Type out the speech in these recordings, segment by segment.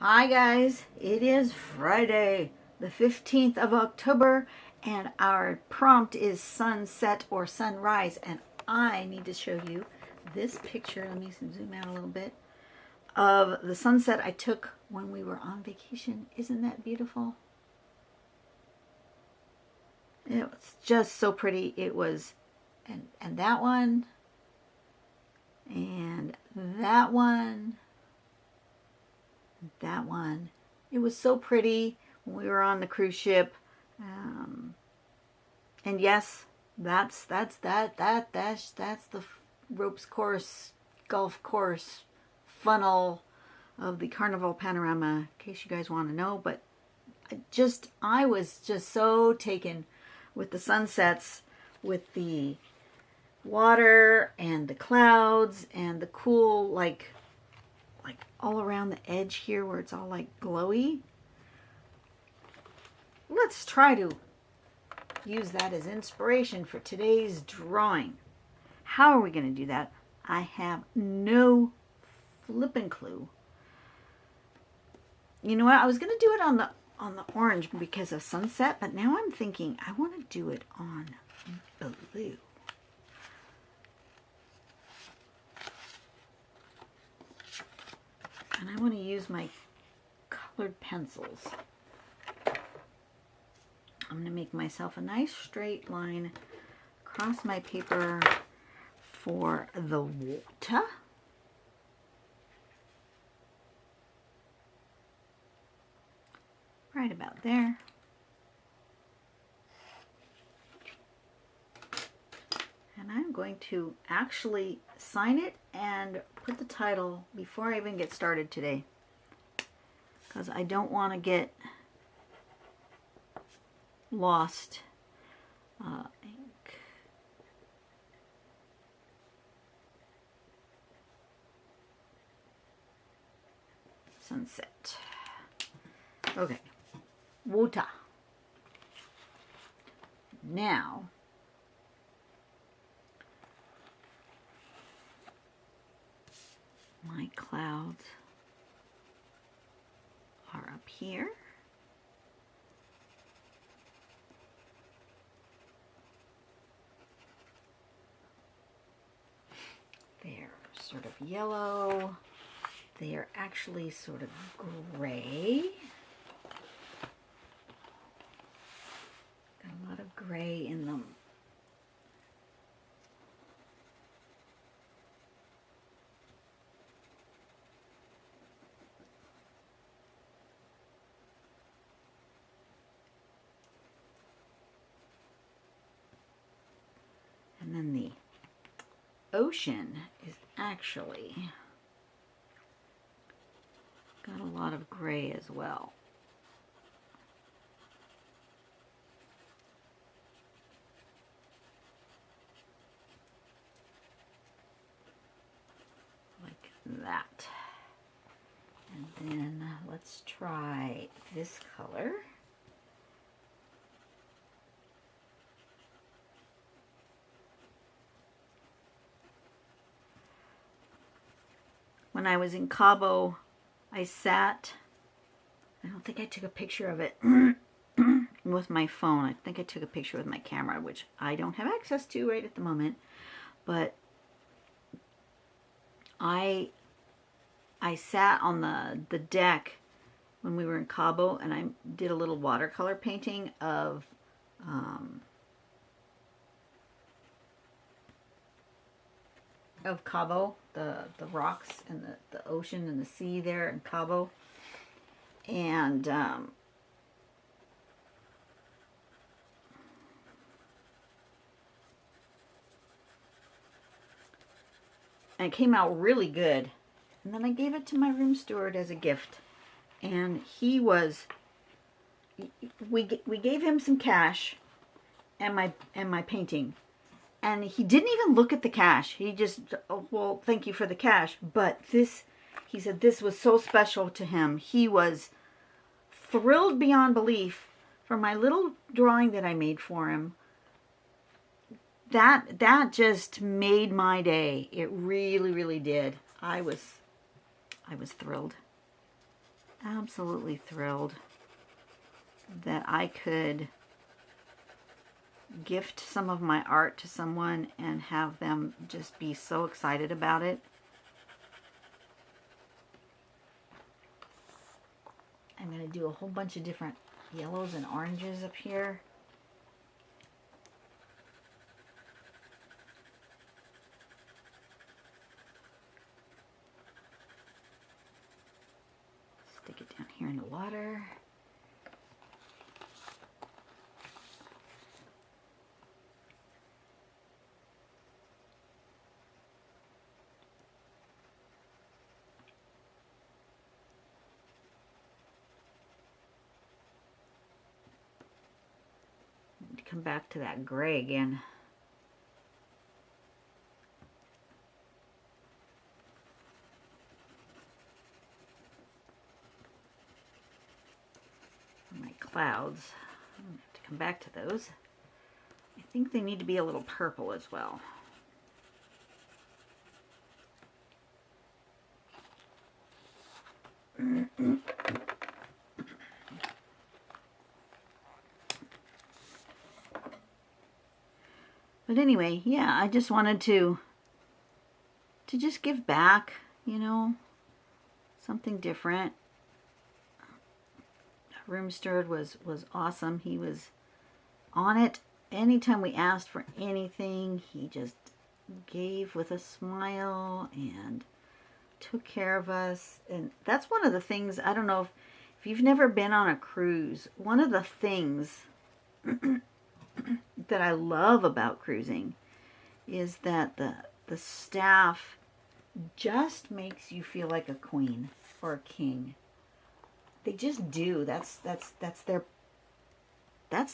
Hi guys, it is Friday, the 15th of October, and our prompt is sunset or sunrise, and I need to show you this picture. Let me zoom out a little bit of the sunset I took when we were on vacation. Isn't that beautiful? It was just so pretty. It was, and that one, and that one. That one. It was so pretty when we were on the cruise ship. And yes, that's the ropes course, golf course, funnel of the Carnival Panorama, in case you guys want to know. But I was just so taken with the sunsets, with the water and the clouds and the cool, like all around the edge here where it's all like glowy. Let's try to use that as inspiration for today's drawing. How are we going to do that? I have no flipping clue. You know what? I was going to do it on the orange because of sunset, but now I'm thinking I want to do it on blue. And I want to use my colored pencils. I'm going to make myself a nice straight line across my paper for the water. Right about there. And I'm going to actually sign it and put the title before I even get started today, because I don't want to get lost. Ink. Sunset. Okay. Water. Now, my clouds are up here. They're sort of yellow. They are actually sort of gray. Got a lot of gray in them. And then the ocean is actually got a lot of gray as well. Like that. And then let's try this color. When I was in Cabo, I sat, I don't think I took a picture of it with my phone. I think I took a picture with my camera, which I don't have access to right at the moment. But I sat on the deck when we were in Cabo, and I did a little watercolor painting of Cabo, the rocks and the ocean and the sea there in Cabo. And it came out really good. And then I gave it to my room steward as a gift. And he was, we gave him some cash and my painting. And he didn't even look at the cash. He just, oh, well, thank you for the cash. But this, he said this was so special to him. He was thrilled beyond belief for my little drawing that I made for him. That just made my day. It really, really did. I was thrilled. absolutely thrilled that I could gift some of my art to someone and have them just be so excited about it. I'm going to do a whole bunch of different yellows and oranges up here. Stick it down here in the water. Come back to that gray again. My clouds, I'm going to have to come back to those. I think they need to be a little purple as well. But anyway, yeah, I just wanted to just give back, you know, something different. Room Steward was awesome. He was on it. Anytime we asked for anything, he just gave with a smile and took care of us. And that's one of the things, I don't know if you've never been on a cruise, one of the things that I love about cruising is that the staff just makes you feel like a queen or a king. They just do. That's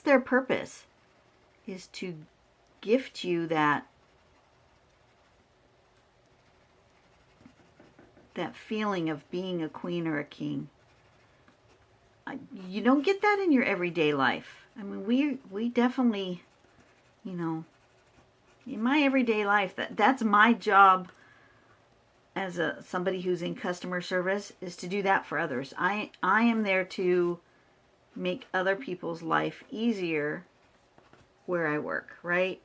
their purpose, is to gift you that feeling of being a queen or a king. You don't get that in your everyday life. I mean, we definitely, you know, in my everyday life, that's my job as somebody who's in customer service, is to do that for others. I am there to make other people's life easier where I work, right?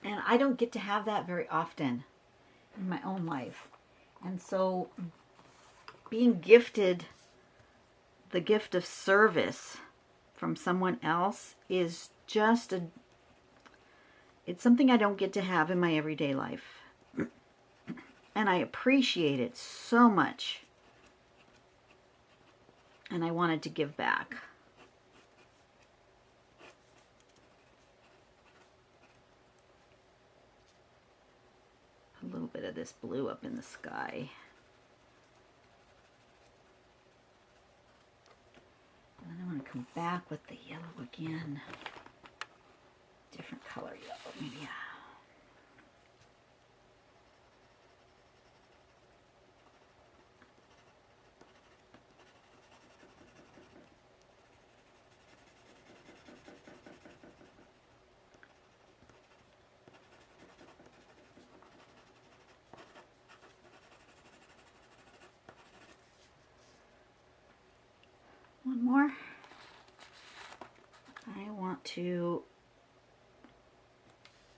And I don't get to have that very often in my own life. And so being gifted the gift of service from someone else is just it's something I don't get to have in my everyday life. And I appreciate it so much. And I wanted to give back. A little bit of this blue up in the sky. And then I'm going to come back with the yellow again. Different color yellow, maybe. One more. I want to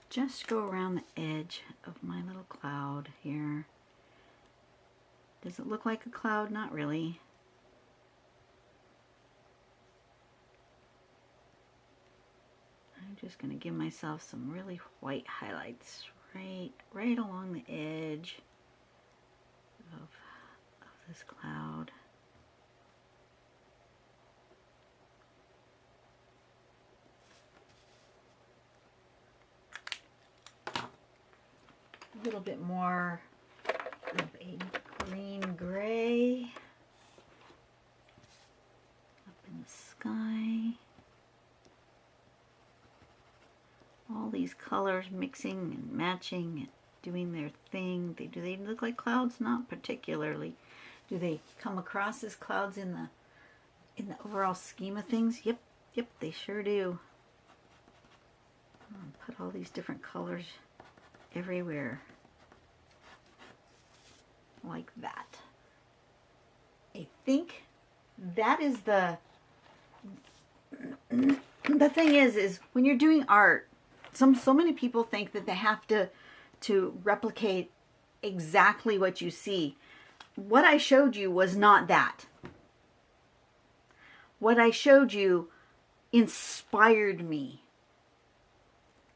just go around the edge of my little cloud here. Does it look like a cloud? Not really. I'm just going to give myself some really white highlights right along the edge of this cloud. A little bit more of a green-gray up in the sky. All these colors mixing and matching and doing their thing. Do they look like clouds? Not particularly. Do they come across as clouds in the overall scheme of things? Yep, they sure do. I'll put all these different colors everywhere like that. think that is the thing is when you're doing art, so many people think that they have to replicate exactly what you see. What I showed you was not that. What I showed you inspired me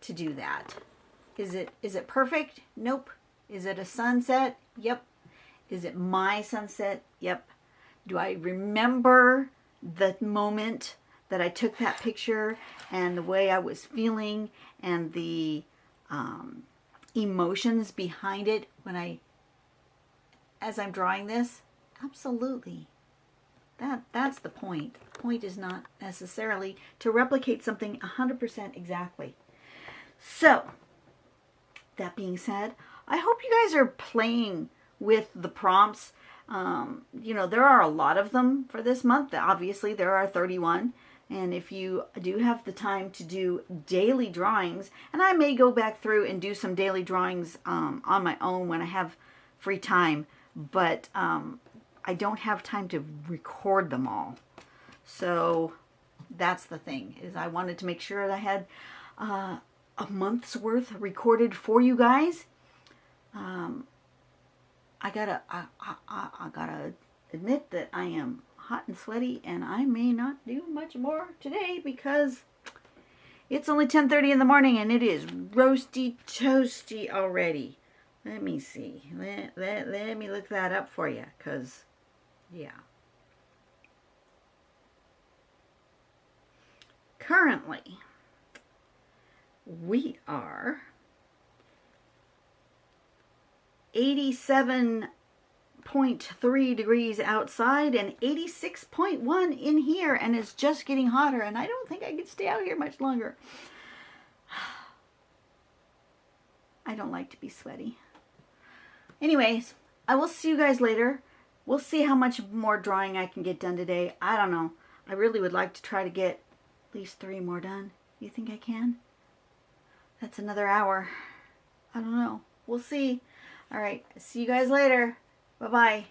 to do that. Is it perfect? Nope. Is it a sunset? Yep. Is it my sunset? Yep. Do I remember the moment that I took that picture and the way I was feeling and the emotions behind it as I'm drawing this? Absolutely. That's the point. The point is not necessarily to replicate something 100% exactly. So, that being said, I hope you guys are playing with the prompts. You know, there are a lot of them for this month. Obviously, there are 31. And if you do have the time to do daily drawings, and I may go back through and do some daily drawings on my own when I have free time, but I don't have time to record them all. So that's the thing, is I wanted to make sure that I had a month's worth recorded for you guys. I gotta admit that I am hot and sweaty, and I may not do much more today because it's only 10:30 in the morning and it is roasty toasty already. Let me see. Let me look that up for you, because yeah. Currently, we are 87.3 degrees outside and 86.1 in here, and it's just getting hotter, and I don't think I can stay out here much longer. I don't like to be sweaty. Anyways, I will see you guys later. We'll see how much more drawing I can get done today. I don't know. I really would like to try to get at least 3 more done. You think I can? That's another hour. I don't know. We'll see. All right. See you guys later. Bye-bye.